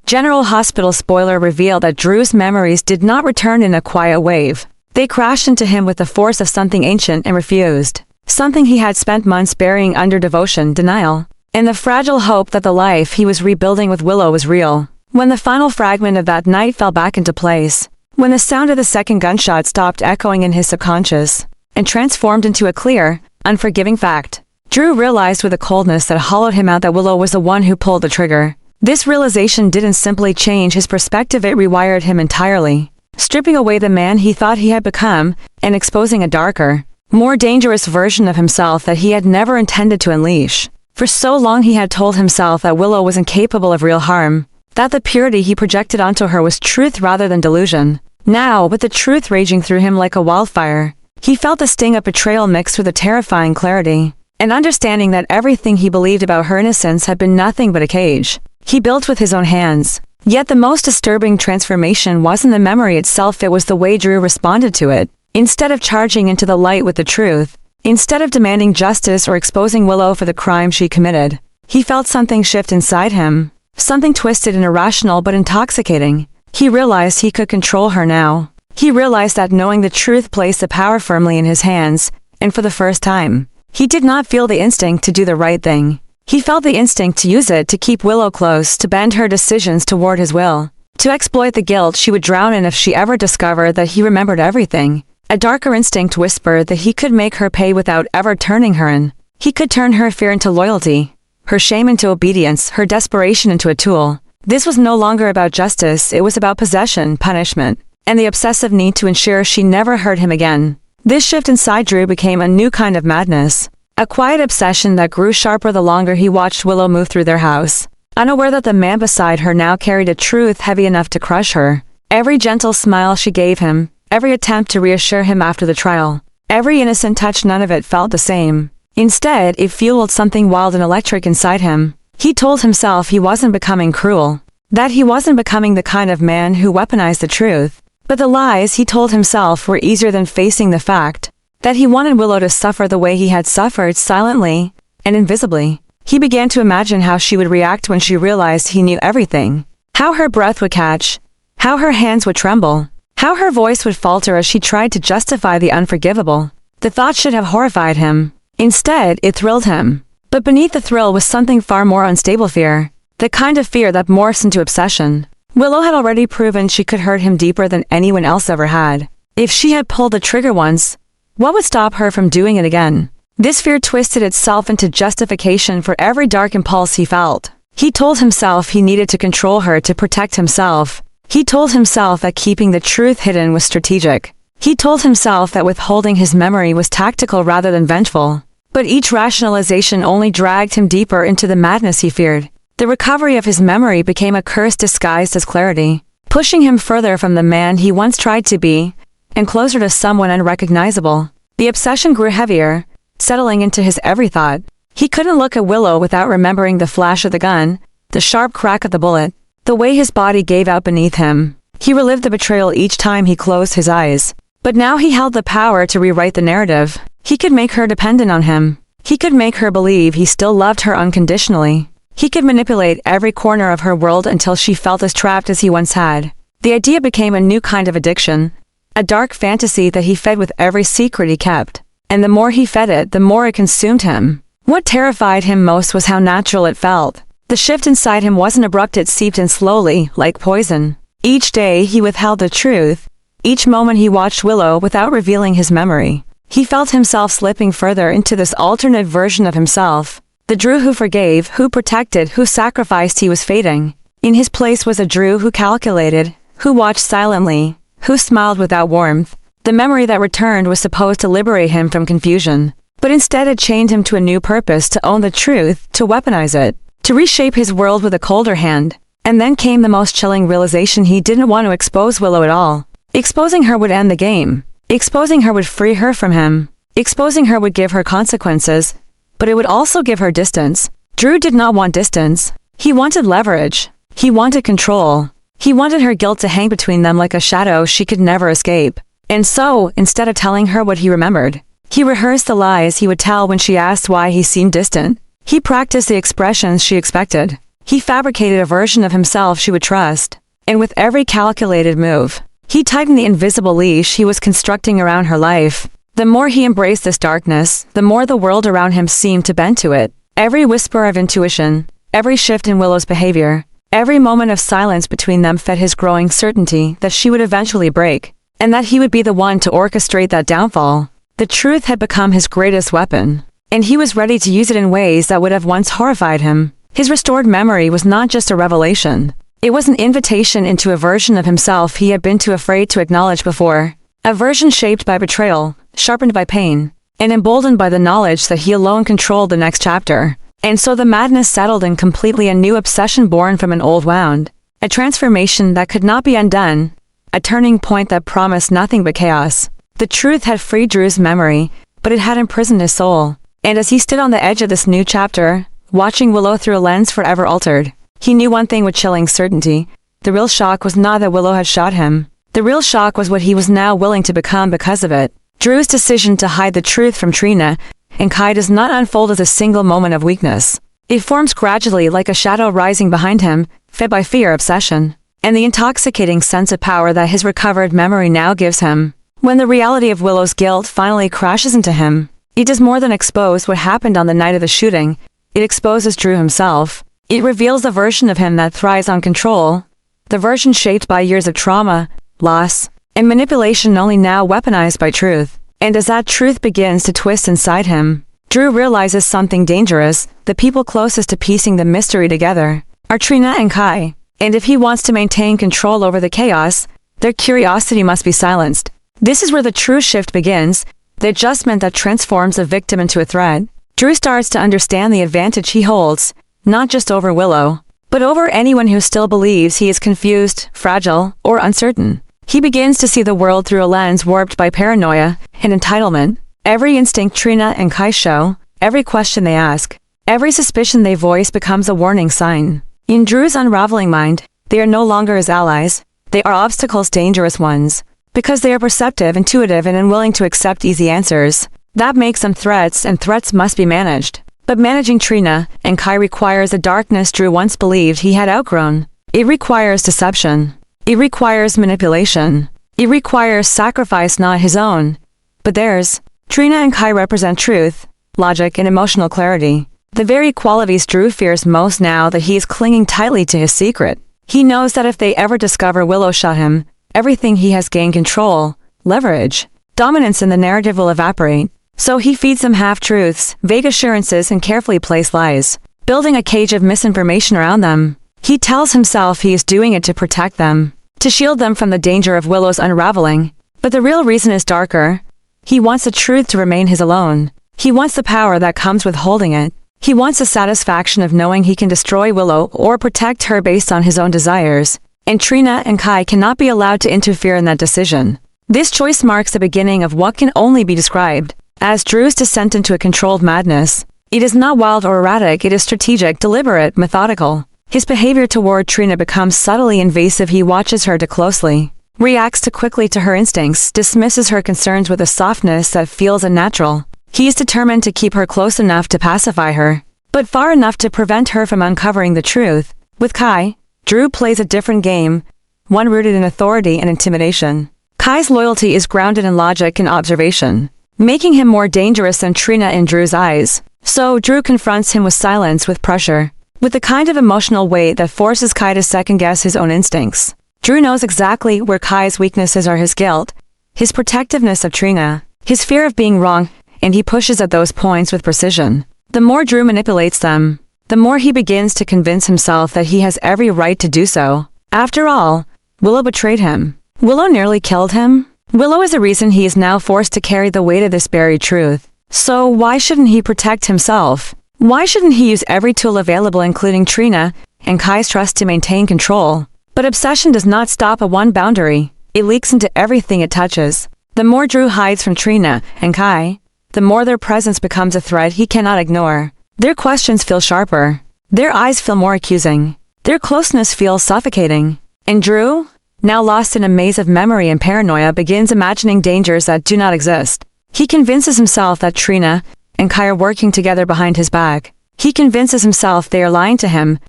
General Hospital spoiler revealed that Drew's memories did not return in a quiet wave. They crashed into him with the force of something ancient and refused. Something he had spent months burying under devotion, denial, and the fragile hope that the life he was rebuilding with Willow was real. When the final fragment of that night fell back into place, when the sound of the second gunshot stopped echoing in his subconscious, and transformed into a clear, unforgiving fact, Drew realized with a coldness that hollowed him out that Willow was the one who pulled the trigger. This realization didn't simply change his perspective, it rewired him entirely, stripping away the man he thought he had become, and exposing a darker, more dangerous version of himself that he had never intended to unleash. For so long he had told himself that Willow was incapable of real harm, that the purity he projected onto her was truth rather than delusion. Now, with the truth raging through him like a wildfire, he felt the sting of betrayal mixed with a terrifying clarity, an understanding that everything he believed about her innocence had been nothing but a cage he built with his own hands. Yet the most disturbing transformation wasn't the memory itself, it was the way Drew responded to it. Instead of charging into the light with the truth, instead of demanding justice or exposing Willow for the crime she committed, he felt something shift inside him, something twisted and irrational but intoxicating. He realized he could control her now. He realized that knowing the truth placed the power firmly in his hands, and for the first time, he did not feel the instinct to do the right thing. He felt the instinct to use it to keep Willow close, to bend her decisions toward his will, to exploit the guilt she would drown in if she ever discovered that he remembered everything. A darker instinct whispered that he could make her pay without ever turning her in. He could turn her fear into loyalty, her shame into obedience, her desperation into a tool. This was no longer about justice, it was about possession, punishment, and the obsessive need to ensure she never hurt him again. This shift inside Drew became a new kind of madness, a quiet obsession that grew sharper the longer he watched Willow move through their house, unaware that the man beside her now carried a truth heavy enough to crush her. Every gentle smile she gave him, every attempt to reassure him after the trial, every innocent touch, none of it felt the same. Instead, it fueled something wild and electric inside him. He told himself he wasn't becoming cruel, that he wasn't becoming the kind of man who weaponized the truth, but the lies he told himself were easier than facing the fact that he wanted Willow to suffer the way he had suffered, silently and invisibly. He began to imagine how she would react when she realized he knew everything, how her breath would catch, how her hands would tremble, how her voice would falter as she tried to justify the unforgivable. The thought should have horrified him. Instead, it thrilled him. But beneath the thrill was something far more unstable, fear, the kind of fear that morphs into obsession. Willow had already proven she could hurt him deeper than anyone else ever had. If she had pulled the trigger once, what would stop her from doing it again? This fear twisted itself into justification for every dark impulse he felt. He told himself he needed to control her to protect himself. He told himself that keeping the truth hidden was strategic. He told himself that withholding his memory was tactical rather than vengeful. But each rationalization only dragged him deeper into the madness he feared. The recovery of his memory became a curse disguised as clarity, pushing him further from the man he once tried to be, and closer to someone unrecognizable. The obsession grew heavier, settling into his every thought. He couldn't look at Willow without remembering the flash of the gun, the sharp crack of the bullet, the way his body gave out beneath him. He relived the betrayal each time he closed his eyes. But now he held the power to rewrite the narrative. He could make her dependent on him. He could make her believe he still loved her unconditionally. He could manipulate every corner of her world until she felt as trapped as he once had. The idea became a new kind of addiction, a dark fantasy that he fed with every secret he kept. And the more he fed it, the more it consumed him. What terrified him most was how natural it felt. The shift inside him wasn't abrupt, it seeped in slowly, like poison. Each day he withheld the truth. Each moment he watched Willow without revealing his memory. He felt himself slipping further into this alternate version of himself. The Drew who forgave, who protected, who sacrificed, he was fading. In his place was a Drew who calculated, who watched silently, who smiled without warmth. The memory that returned was supposed to liberate him from confusion, but instead it chained him to a new purpose: to own the truth, to weaponize it, to reshape his world with a colder hand. And then came the most chilling realization: he didn't want to expose Willow at all. Exposing her would end the game. Exposing her would free her from him. Exposing her would give her consequences, but it would also give her distance. Drew did not want distance. He wanted leverage. He wanted control. He wanted her guilt to hang between them like a shadow she could never escape. And so, instead of telling her what he remembered, he rehearsed the lies he would tell when she asked why he seemed distant. He practiced the expressions she expected. He fabricated a version of himself she would trust. And with every calculated move, he tightened the invisible leash he was constructing around her life. The more he embraced this darkness, the more the world around him seemed to bend to it. Every whisper of intuition, every shift in Willow's behavior, every moment of silence between them fed his growing certainty that she would eventually break, and that he would be the one to orchestrate that downfall. The truth had become his greatest weapon, and he was ready to use it in ways that would have once horrified him. His restored memory was not just a revelation. It was an invitation into a version of himself he had been too afraid to acknowledge before. A version shaped by betrayal, sharpened by pain, and emboldened by the knowledge that he alone controlled the next chapter. And so the madness settled in, completely a new obsession born from an old wound. A transformation that could not be undone. A turning point that promised nothing but chaos. The truth had freed Drew's memory, but it had imprisoned his soul. And as he stood on the edge of this new chapter, watching Willow through a lens forever altered, he knew one thing with chilling certainty. The real shock was not that Willow had shot him. The real shock was what he was now willing to become because of it. Drew's decision to hide the truth from Trina and Kai does not unfold as a single moment of weakness. It forms gradually, like a shadow rising behind him, fed by fear, obsession, and the intoxicating sense of power that his recovered memory now gives him. When the reality of Willow's guilt finally crashes into him, it does more than expose what happened on the night of the shooting. It exposes Drew himself. It reveals the version of him that thrives on control, the version shaped by years of trauma, loss, and manipulation, only now weaponized by truth. And as that truth begins to twist inside him, Drew realizes something dangerous. The people closest to piecing the mystery together are Trina and Kai. And if he wants to maintain control over the chaos, their curiosity must be silenced. This is where the true shift begins, the adjustment that transforms a victim into a threat. Drew starts to understand the advantage he holds, not just over Willow, but over anyone who still believes he is confused, fragile, or uncertain. He begins to see the world through a lens warped by paranoia and entitlement. Every instinct Trina and Kai show, every question they ask, every suspicion they voice becomes a warning sign. In Drew's unraveling mind, they are no longer his allies. They are obstacles, dangerous ones, because they are perceptive, intuitive, and unwilling to accept easy answers. That makes them threats, and threats must be managed. But managing Trina and Kai requires a darkness Drew once believed he had outgrown. It requires deception. It requires manipulation. It requires sacrifice, not his own, but theirs. Trina and Kai represent truth, logic, and emotional clarity. The very qualities Drew fears most now that he is clinging tightly to his secret. He knows that if they ever discover Willow shot him, everything he has gained, control, leverage, dominance in the narrative, will evaporate. So he feeds them half-truths, vague assurances, and carefully placed lies, building a cage of misinformation around them. He tells himself he is doing it to protect them, to shield them from the danger of Willow's unraveling. But the real reason is darker. He wants the truth to remain his alone. He wants the power that comes with holding it. He wants the satisfaction of knowing he can destroy Willow or protect her based on his own desires. And Trina and Kai cannot be allowed to interfere in that decision. This choice marks the beginning of what can only be described as Drew's descent into a controlled madness. It is not wild or erratic, it is strategic, deliberate, methodical. His behavior toward Trina becomes subtly invasive. He watches her too closely, reacts too quickly to her instincts, dismisses her concerns with a softness that feels unnatural. He is determined to keep her close enough to pacify her, but far enough to prevent her from uncovering the truth. With Kai, Drew plays a different game, one rooted in authority and intimidation. Kai's loyalty is grounded in logic and observation, making him more dangerous than Trina in Drew's eyes. So Drew confronts him with silence, with pressure, with the kind of emotional weight that forces Kai to second-guess his own instincts. Drew knows exactly where Kai's weaknesses are: his guilt, his protectiveness of Trina, his fear of being wrong, and he pushes at those points with precision. The more Drew manipulates them, the more he begins to convince himself that he has every right to do so. After all, Willow betrayed him. Willow nearly killed him. Willow is the reason he is now forced to carry the weight of this buried truth. So why shouldn't he protect himself? Why shouldn't he use every tool available, including Trina and Kai's trust, to maintain control? But obsession does not stop at one boundary. It leaks into everything it touches. The more Drew hides from Trina and Kai, the more their presence becomes a threat he cannot ignore. Their questions feel sharper. Their eyes feel more accusing. Their closeness feels suffocating. And Drew, now lost in a maze of memory and paranoia, begins imagining dangers that do not exist. He convinces himself that Trina and Kai are working together behind his back. He convinces himself they are lying to him,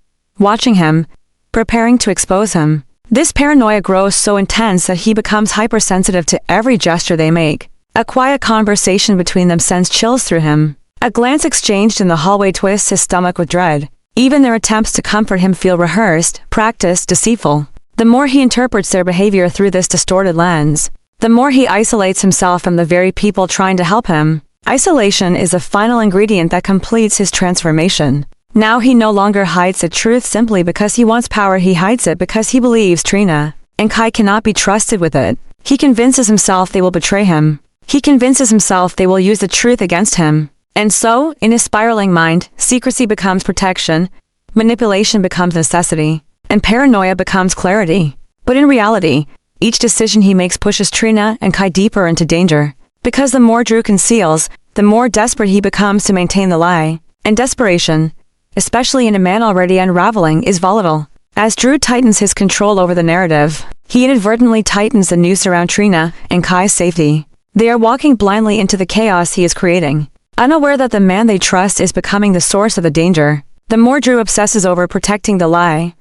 watching him, preparing to expose him. This paranoia grows so intense that he becomes hypersensitive to every gesture they make. A quiet conversation between them sends chills through him. A glance exchanged in the hallway twists his stomach with dread. Even their attempts to comfort him feel rehearsed, practiced, deceitful. The more he interprets their behavior through this distorted lens, the more he isolates himself from the very people trying to help him. Isolation is the final ingredient that completes his transformation. Now he no longer hides the truth simply because he wants power. He hides it because he believes Trina and Kai cannot be trusted with it. He convinces himself they will betray him. He convinces himself they will use the truth against him. And so, in his spiraling mind, secrecy becomes protection, manipulation becomes necessity, and paranoia becomes clarity. But in reality, each decision he makes pushes Trina and Kai deeper into danger. Because the more Drew conceals, the more desperate he becomes to maintain the lie. And desperation, especially in a man already unraveling, is volatile. As Drew tightens his control over the narrative, he inadvertently tightens the noose around Trina and Kai's safety. They are walking blindly into the chaos he is creating, unaware that the man they trust is becoming the source of the danger. The more Drew obsesses over protecting the lie,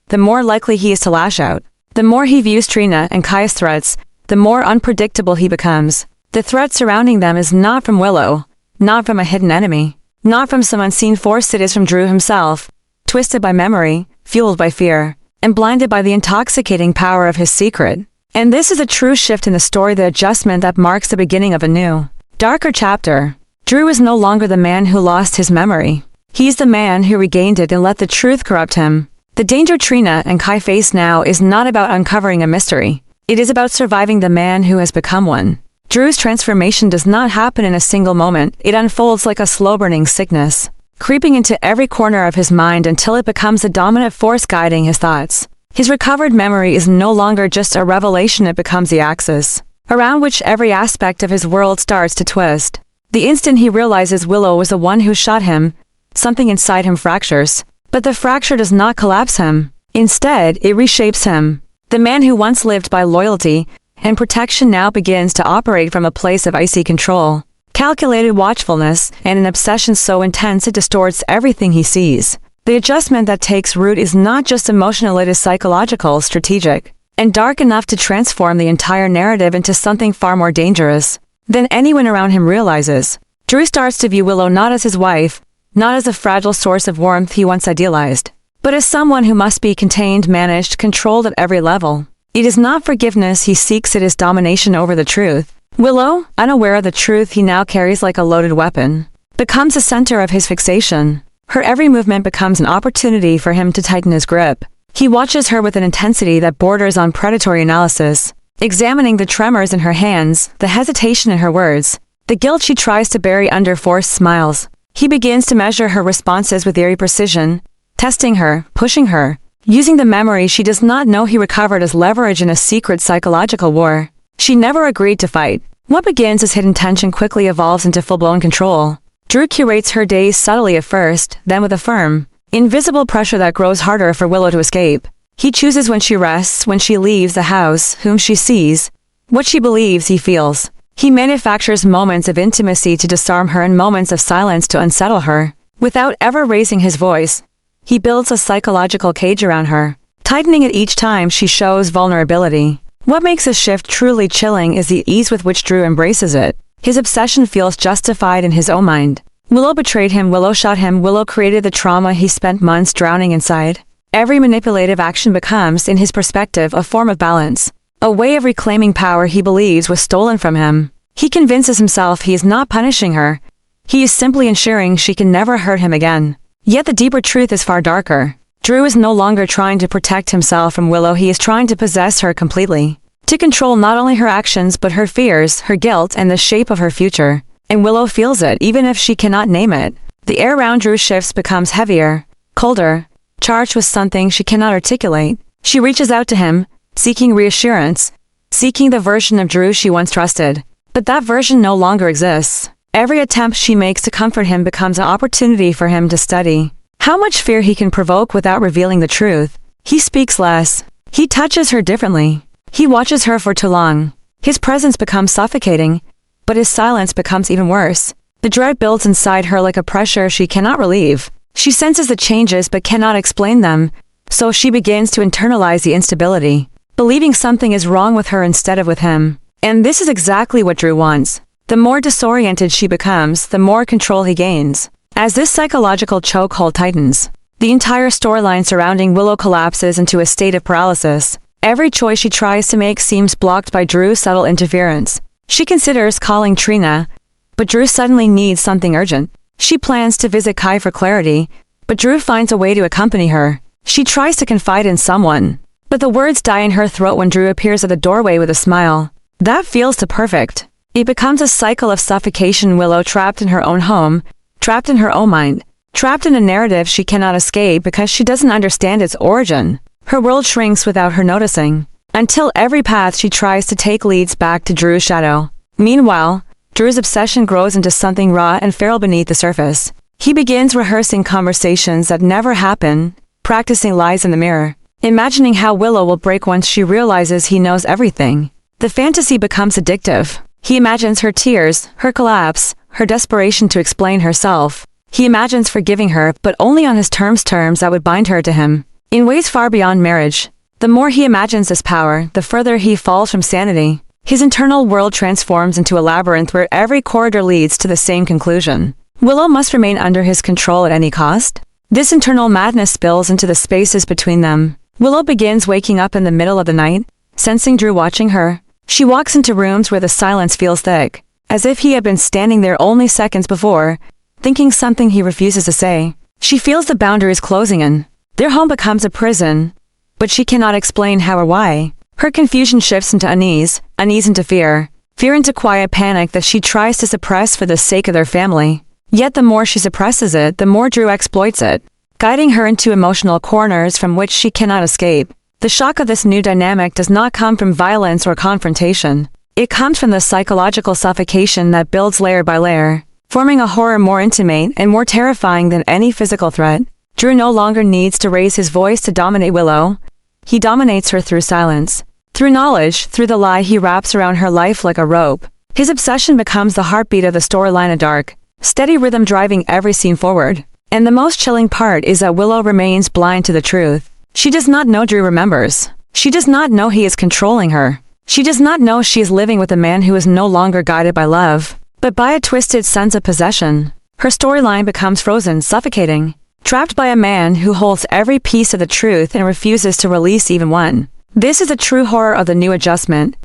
the more likely he is to lash out. The more he views Trina and Kai's threats, the more unpredictable he becomes. The threat surrounding them is not from Willow, not from a hidden enemy, not from some unseen force. It is from Drew himself, twisted by memory, fueled by fear, and blinded by the intoxicating power of his secret. And this is a true shift in the story, the adjustment that marks the beginning of a new, darker chapter. Drew is no longer the man who lost his memory. He's the man who regained it and let the truth corrupt him. The danger Trina and Kai face now is not about uncovering a mystery. It is about surviving the man who has become one. Drew's transformation does not happen in a single moment. It unfolds like a slow-burning sickness, creeping into every corner of his mind until it becomes the dominant force guiding his thoughts. His recovered memory is no longer just a revelation, it becomes the axis around which every aspect of his world starts to twist. The instant he realizes Willow was the one who shot him, something inside him fractures. But the fracture does not collapse him. Instead, it reshapes him. The man who once lived by loyalty and protection now begins to operate from a place of icy control, calculated watchfulness, and an obsession so intense it distorts everything he sees. The adjustment that takes root is not just emotional, it is psychological, strategic, and dark enough to transform the entire narrative into something far more dangerous than anyone around him realizes. Drew starts to view Willow not as his wife, not as a fragile source of warmth he once idealized, but as someone who must be contained, managed, controlled at every level. It is not forgiveness he seeks, it is domination over the truth. Willow, unaware of the truth he now carries like a loaded weapon, becomes the center of his fixation. Her every movement becomes an opportunity for him to tighten his grip. He watches her with an intensity that borders on predatory analysis, examining the tremors in her hands, the hesitation in her words, the guilt she tries to bury under forced smiles. He begins to measure her responses with eerie precision, testing her, pushing her, using the memory she does not know he recovered as leverage in a secret psychological war. She never agreed to fight. What begins as hidden tension quickly evolves into full-blown control. Drew curates her days subtly at first, then with a firm, invisible pressure that grows harder for Willow to escape. He chooses when she rests, when she leaves the house, whom she sees, what she believes he feels. He manufactures moments of intimacy to disarm her and moments of silence to unsettle her. Without ever raising his voice, he builds a psychological cage around her, tightening it each time she shows vulnerability. What makes this shift truly chilling is the ease with which Drew embraces it. His obsession feels justified in his own mind. Willow betrayed him, Willow shot him, Willow created the trauma he spent months drowning inside. Every manipulative action becomes, in his perspective, a form of balance, a way of reclaiming power he believes was stolen from him. He convinces himself he is not punishing her. He is simply ensuring she can never hurt him again. Yet the deeper truth is far darker. Drew is no longer trying to protect himself from Willow, he is trying to possess her completely. To control not only her actions but her fears, her guilt, and the shape of her future. And Willow feels it, even if she cannot name it. The air around Drew shifts, becomes heavier, colder, charged with something she cannot articulate. She reaches out to him, seeking reassurance, seeking the version of Drew she once trusted. But that version no longer exists. Every attempt she makes to comfort him becomes an opportunity for him to study how much fear he can provoke without revealing the truth. He speaks less. He touches her differently. He watches her for too long. His presence becomes suffocating, but his silence becomes even worse. The dread builds inside her like a pressure she cannot relieve. She senses the changes but cannot explain them, so she begins to internalize the instability, believing something is wrong with her instead of with him. And this is exactly what Drew wants. The more disoriented she becomes, the more control he gains. As this psychological chokehold tightens, the entire storyline surrounding Willow collapses into a state of paralysis. Every choice she tries to make seems blocked by Drew's subtle interference. She considers calling Trina, but Drew suddenly needs something urgent. She plans to visit Kai for clarity, but Drew finds a way to accompany her. She tries to confide in someone, but the words die in her throat when Drew appears at the doorway with a smile. That feels too perfect. It becomes a cycle of suffocation. Willow trapped in her own home, trapped in her own mind, trapped in a narrative she cannot escape because she doesn't understand its origin. Her world shrinks without her noticing, until every path she tries to take leads back to Drew's shadow. Meanwhile, Drew's obsession grows into something raw and feral beneath the surface. He begins rehearsing conversations that never happen, practicing lies in the mirror, imagining how Willow will break once she realizes he knows everything. The fantasy becomes addictive. He imagines her tears, her collapse, her desperation to explain herself. He imagines forgiving her, but only on his terms that would bind her to him, in ways far beyond marriage. The more he imagines this power, the further he falls from sanity. His internal world transforms into a labyrinth where every corridor leads to the same conclusion. Willow must remain under his control at any cost. This internal madness spills into the spaces between them. Willow begins waking up in the middle of the night, sensing Drew watching her. She walks into rooms where the silence feels thick, as if he had been standing there only seconds before, thinking something he refuses to say. She feels the boundaries closing in. Their home becomes a prison, but she cannot explain how or why. Her confusion shifts into unease into fear into quiet panic that she tries to suppress for the sake of their family. Yet the more she suppresses it, the more Drew exploits it, guiding her into emotional corners from which she cannot escape. The shock of this new dynamic does not come from violence or confrontation. It comes from the psychological suffocation that builds layer by layer, forming a horror more intimate and more terrifying than any physical threat. Drew no longer needs to raise his voice to dominate Willow. He dominates her through silence, through knowledge, through the lie he wraps around her life like a rope. His obsession becomes the heartbeat of the storyline, a dark, steady rhythm driving every scene forward. And the most chilling part is that Willow remains blind to the truth. She does not know Drew remembers. She does not know he is controlling her. She does not know she is living with a man who is no longer guided by love, but by a twisted sense of possession. Her storyline becomes frozen, suffocating, trapped by a man who holds every piece of the truth and refuses to release even one. This is a true horror of the new adjustment.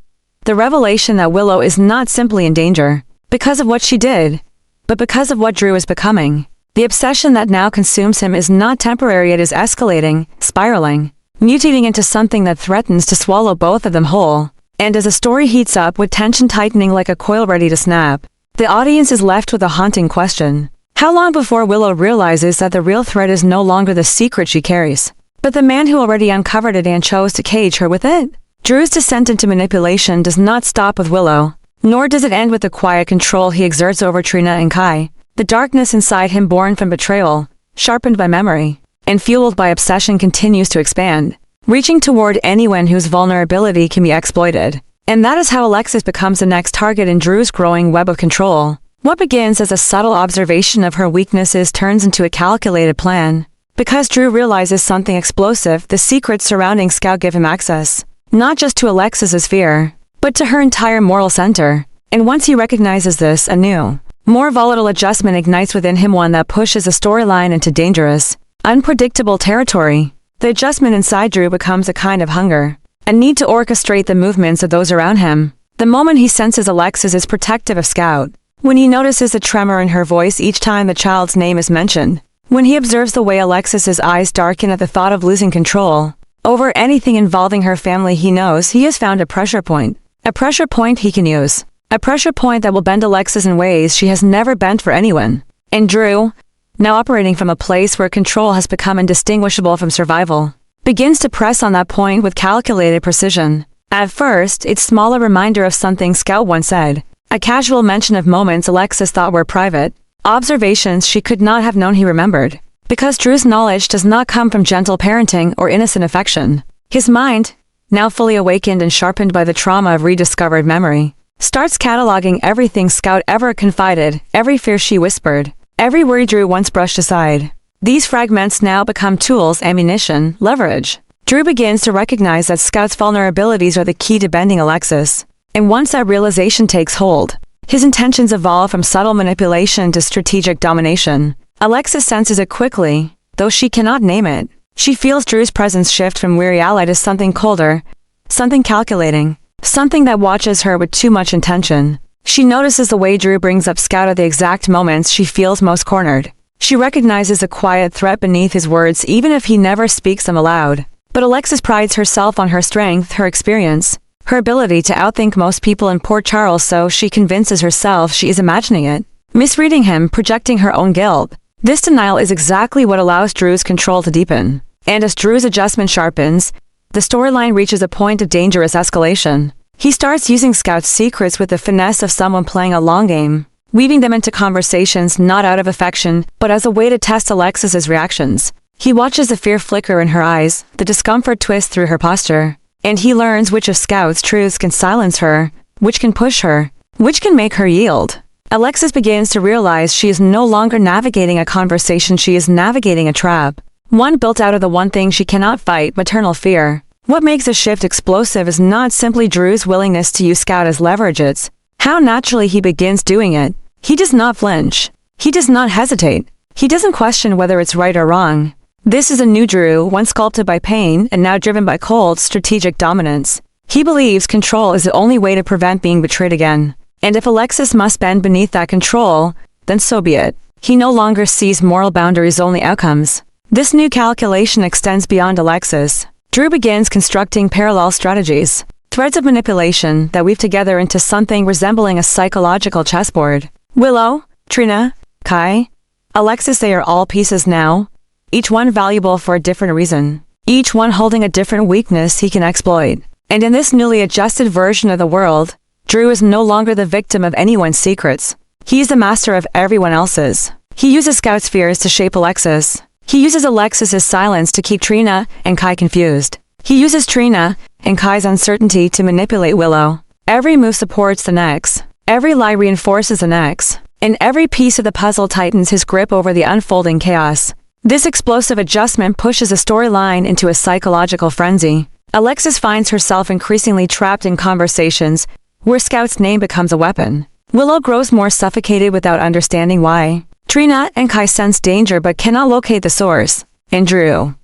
The revelation that Willow is not simply in danger because of what she did, but because of what Drew is becoming. The obsession that now consumes him is not temporary, it is escalating, spiraling, mutating into something that threatens to swallow both of them whole. And as the story heats up with tension tightening like a coil ready to snap, the audience is left with a haunting question. How long before Willow realizes that the real threat is no longer the secret she carries, but the man who already uncovered it and chose to cage her with it? Drew's descent into manipulation does not stop with Willow, nor does it end with the quiet control he exerts over Trina and Kai. The darkness inside him, born from betrayal, sharpened by memory, and fueled by obsession, continues to expand, reaching toward anyone whose vulnerability can be exploited. And that is how Alexis becomes the next target in Drew's growing web of control. What begins as a subtle observation of her weaknesses turns into a calculated plan. Because Drew realizes something explosive, the secrets surrounding Scout give him access, not just to Alexis's fear, but to her entire moral center. And once he recognizes this, a new, more volatile adjustment ignites within him, one that pushes the storyline into dangerous, unpredictable territory. The adjustment inside Drew becomes a kind of hunger, a need to orchestrate the movements of those around him. The moment he senses Alexis is protective of Scout, when he notices a tremor in her voice each time the child's name is mentioned, when he observes the way Alexis's eyes darken at the thought of losing control over anything involving her family, he knows he has found a pressure point he can use, a pressure point that will bend Alexis in ways she has never bent for anyone. And Drew, now operating from a place where control has become indistinguishable from survival, begins to press on that point with calculated precision. At first, it's small, a reminder of something Scout once said, a casual mention of moments Alexis thought were private, observations she could not have known he remembered. Because Drew's knowledge does not come from gentle parenting or innocent affection. His mind, now fully awakened and sharpened by the trauma of rediscovered memory, starts cataloging everything Scout ever confided, every fear she whispered, every worry Drew once brushed aside. These fragments now become tools, ammunition, leverage. Drew begins to recognize that Scout's vulnerabilities are the key to bending Alexis. And once that realization takes hold, his intentions evolve from subtle manipulation to strategic domination. Alexis senses it quickly, though she cannot name it. She feels Drew's presence shift from weary ally to something colder, something calculating, something that watches her with too much intention. She notices the way Drew brings up Scout at the exact moments she feels most cornered. She recognizes a quiet threat beneath his words even if he never speaks them aloud. But Alexis prides herself on her strength, her experience, her ability to outthink most people in Port Charles, so she convinces herself she is imagining it, misreading him, projecting her own guilt. This denial is exactly what allows Drew's control to deepen. And as Drew's adjustment sharpens, the storyline reaches a point of dangerous escalation. He starts using Scout's secrets with the finesse of someone playing a long game, weaving them into conversations not out of affection, but as a way to test Alexis's reactions. He watches the fear flicker in her eyes, the discomfort twist through her posture, and he learns which of Scout's truths can silence her, which can push her, which can make her yield. Alexis begins to realize she is no longer navigating a conversation, she is navigating a trap. One built out of the one thing she cannot fight, maternal fear. What makes a shift explosive is not simply Drew's willingness to use Scout as leverage, it's how naturally he begins doing it. He does not flinch. He does not hesitate. He doesn't question whether it's right or wrong. This is a new Drew, once sculpted by pain and now driven by cold, strategic dominance. He believes control is the only way to prevent being betrayed again. And if Alexis must bend beneath that control, then so be it. He no longer sees moral boundaries, only outcomes. This new calculation extends beyond Alexis. Drew begins constructing parallel strategies, threads of manipulation that weave together into something resembling a psychological chessboard. Willow, Trina, Kai, Alexis, they are all pieces now, each one valuable for a different reason, each one holding a different weakness he can exploit. And in this newly adjusted version of the world, Drew is no longer the victim of anyone's secrets. He is the master of everyone else's. He uses Scout's fears to shape Alexis. He uses Alexis's silence to keep Trina and Kai confused. He uses Trina and Kai's uncertainty to manipulate Willow. Every move supports the next. Every lie reinforces the next. And every piece of the puzzle tightens his grip over the unfolding chaos. This explosive adjustment pushes the storyline into a psychological frenzy. Alexis finds herself increasingly trapped in conversations where Scout's name becomes a weapon. Willow grows more suffocated without understanding why. Trina and Kai sense danger but cannot locate the source. And Drew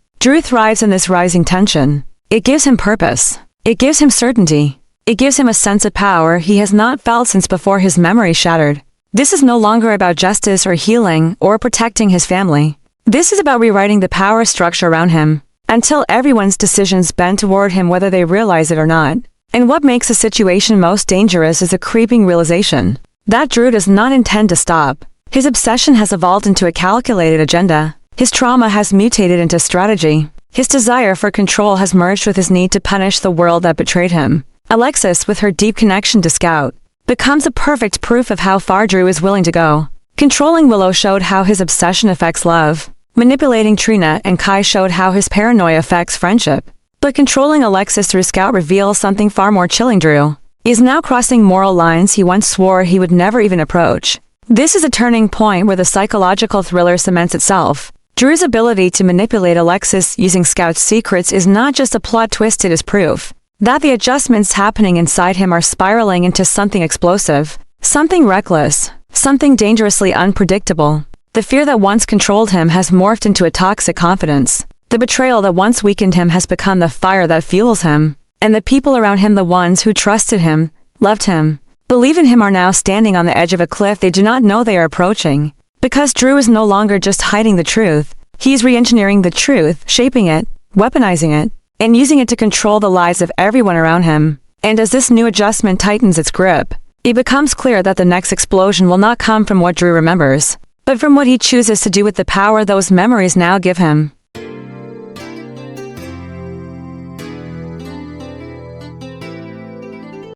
thrives in this rising tension. It gives him purpose. It gives him certainty. It gives him a sense of power he has not felt since before his memory shattered. This is no longer about justice or healing or protecting his family. This is about rewriting the power structure around him, until everyone's decisions bend toward him whether they realize it or not. And what makes the situation most dangerous is a creeping realization that Drew does not intend to stop. His obsession has evolved into a calculated agenda. His trauma has mutated into strategy. His desire for control has merged with his need to punish the world that betrayed him. Alexis, with her deep connection to Scout, becomes a perfect proof of how far Drew is willing to go. Controlling Willow showed how his obsession affects love. Manipulating Trina and Kai showed how his paranoia affects friendship. But controlling Alexis through Scout reveals something far more chilling. Drew is now crossing moral lines he once swore he would never even approach. This is a turning point where the psychological thriller cements itself. Drew's ability to manipulate Alexis using Scout's secrets is not just a plot twist, it is proof that the adjustments happening inside him are spiraling into something explosive, something reckless, something dangerously unpredictable. The fear that once controlled him has morphed into a toxic confidence. The betrayal that once weakened him has become the fire that fuels him. And the people around him, the ones who trusted him, loved him, believe in him, are now standing on the edge of a cliff they do not know they are approaching. Because Drew is no longer just hiding the truth. He is re-engineering the truth, shaping it, weaponizing it, and using it to control the lives of everyone around him. And as this new adjustment tightens its grip, it becomes clear that the next explosion will not come from what Drew remembers, but from what he chooses to do with the power those memories now give him.